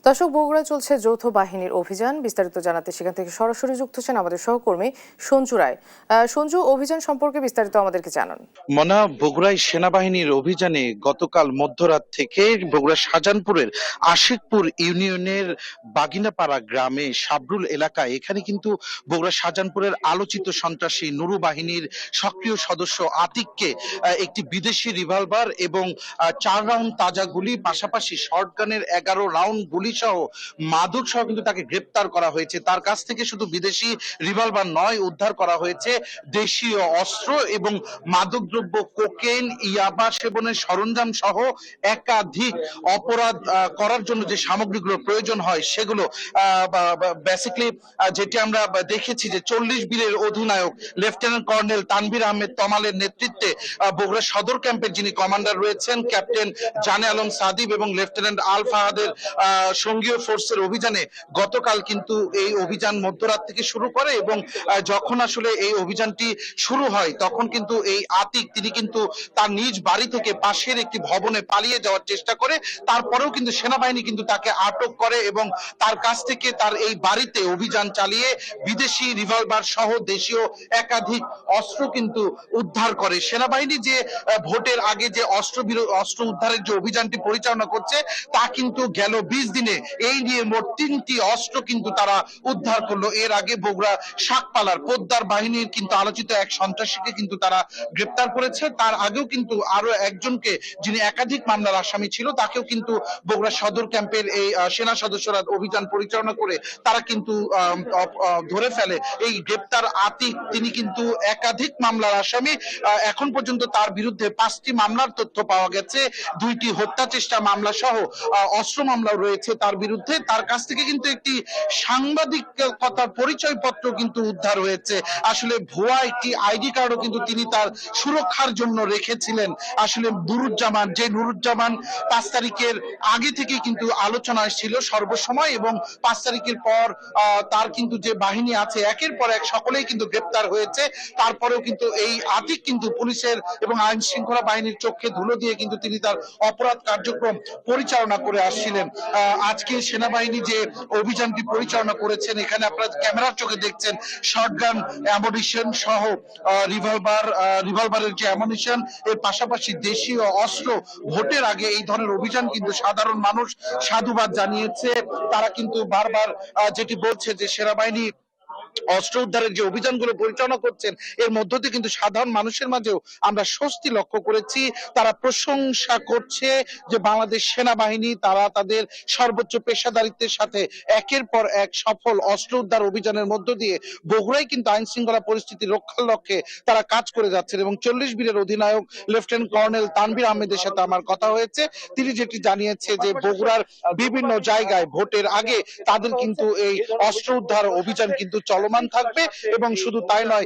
দর্শক, বগুড়ায় চলছে যৌথ বাহিনীর অভিযান। বিস্তারিত জানাতে সেখান থেকে সরাসরি যুক্ত হচ্ছেন আমাদের সহকর্মী সঞ্জু রায়। সঞ্জু, অভিযান সম্পর্কে বিস্তারিত আমাদেরকে জানান। মনা, বগুড়ায় সেনাবাহিনীর অভিযানে গতকাল মধ্যরাত থেকে বগুড়া শাহজাহানপুরের আশিকপুর ইউনিয়নের বাগিনাপাড়া গ্রামে সাবরুল এলাকায় এখানে কিন্তু বগুড়া শাহজাহানপুরের আলোচিত সন্ত্রাসী নুরু বাহিনীর সক্রিয় সদস্য আতিককে একটি বিদেশি রিভলভার এবং 4 রাউন্ড তাজা গুলি, পাশাপাশি শর্টগানের 11 রাউন্ড গুলি সহ মাদক সহ কিন্তু তাকে গ্রেপ্তার করা হয়েছে। তার কাছ থেকে শুধু বিদেশি রিভলভার নয়, উদ্ধার করা হয়েছে দেশীয় অস্ত্র এবং মাদকদ্রব্য, কোকেন, ইয়াবা সেবনের সরঞ্জাম সহ একাধিক অপরাধ করার জন্য যে সামগ্রীগুলো প্রয়োজন হয় সেগুলো বেসিক্যালি যেটি আমরা দেখেছি যে 40 বীরের অধিনায়ক লেফটেন্যান্ট কর্নেল তানভীর আহমেদ তমালের নেতৃত্বে বগুড়া সদর ক্যাম্পের যিনি কমান্ডার রয়েছেন ক্যাপ্টেন জানে আলম সাদিব এবং লেফটেন্যান্ট আল ফাহাদের সঙ্গীয় ফোর্সের অভিযানে গতকাল কিন্তু এই অভিযান মধ্যরাত থেকে শুরু করে এবং যখন আসলে এই অভিযানটি শুরু হয় তখন কিন্তু এই আতিক তিনি কিন্তু তার নিজ বাড়ি থেকে পাশের একটি ভবনে পালিয়ে যাওয়ার চেষ্টা করে। তারপরেও কিন্তু সেনাবাহিনী কিন্তু তাকে আটক করে এবং তার কাছ থেকে তার এই বাড়িতে অভিযান চালিয়ে বিদেশি রিভলভার সহ দেশীয় একাধিক অস্ত্র কিন্তু উদ্ধার করে। সেনাবাহিনী যে ভোটের আগে যে অস্ত্র উদ্ধারের যে অভিযানটি পরিচালনা করছে তা কিন্তু গেল 20 দিনে এই নিয়ে মোট 3টি অস্ত্র কিন্তু তারা উদ্ধার করলো। এর আগে বগুড়া শাকপালার পোদ্দার বাহিনীর কিন্তু আলোচিত এক সন্ত্রাসীকে কিন্তু তারা গ্রেপ্তার করেছে। তার আগেও কিন্তু আরো একজনকে, যিনি একাধিক মামলার আসামি ছিল, তাকেও কিন্তু বগুড়া সদর ক্যাম্পের এই সেনা সদস্যরা অভিযান পরিচালনা করে তারা কিন্তু ধরে ফেলে। এই গ্রেপ্তার আতিক তিনি কিন্তু একাধিক মামলার আসামি। এখন পর্যন্ত তার বিরুদ্ধে 5টি মামলার তথ্য পাওয়া গেছে, 2টি হত্যা চেষ্টা মামলা সহ অস্ত্র মামলাও রয়েছে তার বিরুদ্ধে। তার কাছ থেকে কিন্তু একটি সাংবাদিকতার পরিচয়পত্র কিন্তু উদ্ধার হয়েছে। আসলে ভুয়া একটি আইডি কার্ডও কিন্তু তিনি তার সুরক্ষার জন্য রেখেছিলেন। আসলে নুরুজ্জামান 5 তারিখের আগে থেকে কিন্তু আলোচনা ছিল সর্বসময় এবং 5 তারিখের পর তার কিন্তু যে বাহিনী আছে একের পর এক সকলেই কিন্তু গ্রেপ্তার হয়েছে। তারপরেও কিন্তু এই আতিক কিন্তু পুলিশের এবং আইন শৃঙ্খলা বাহিনীর চোখে ধুলো দিয়ে কিন্তু তিনি তার অপরাধ কার্যক্রম পরিচালনা করে আসছিলেন। আজকে সেনাবাহিনী যে অভিযানটি পরিচালনা করেছেন, এখানে আপনারা ক্যামেরার চোখে দেখছেন শর্টগান অ্যামুনিশন সহ রিভলভারের যে অ্যামুনিশন, এর পাশাপাশি দেশীয় অস্ত্র। ভোটের আগে এই ধরনের অভিযান কিন্তু সাধারণ মানুষ সাধুবাদ জানিয়েছে। তারা কিন্তু বারবার যেটি বলছে যে সেনাবাহিনী অস্ত্র উদ্ধারের যে অভিযানগুলো পরিচালনা করছেন এর মধ্য দিয়ে কিন্তু সাধারণ মানুষের মাঝেও আমরা স্বস্তি লক্ষ্য করেছি। তারা প্রশংসা করছে যে বাংলাদেশ সেনাবাহিনী তারা তাদের সর্বোচ্চ পেশাদারিত্বের সাথে একের পর এক সফল অস্ত্র উদ্ধার অভিযানের মধ্য দিয়ে বগুড়ায় কিন্তু আইন শৃঙ্খলা পরিস্থিতি রক্ষার লক্ষ্যে তারা কাজ করে যাচ্ছেন। এবং 40 বীরের অধিনায়ক লেফটেন্যান্ট কর্নেল তানভীর আহমেদের সাথে আমার কথা হয়েছে। তিনি যেটি জানিয়েছে যে বগুড়ার বিভিন্ন জায়গায় ভোটের আগে তাদের কিন্তু এই অস্ত্র উদ্ধার অভিযান কিন্তু চলমান থাকবে এবং শুধু তাই নয়।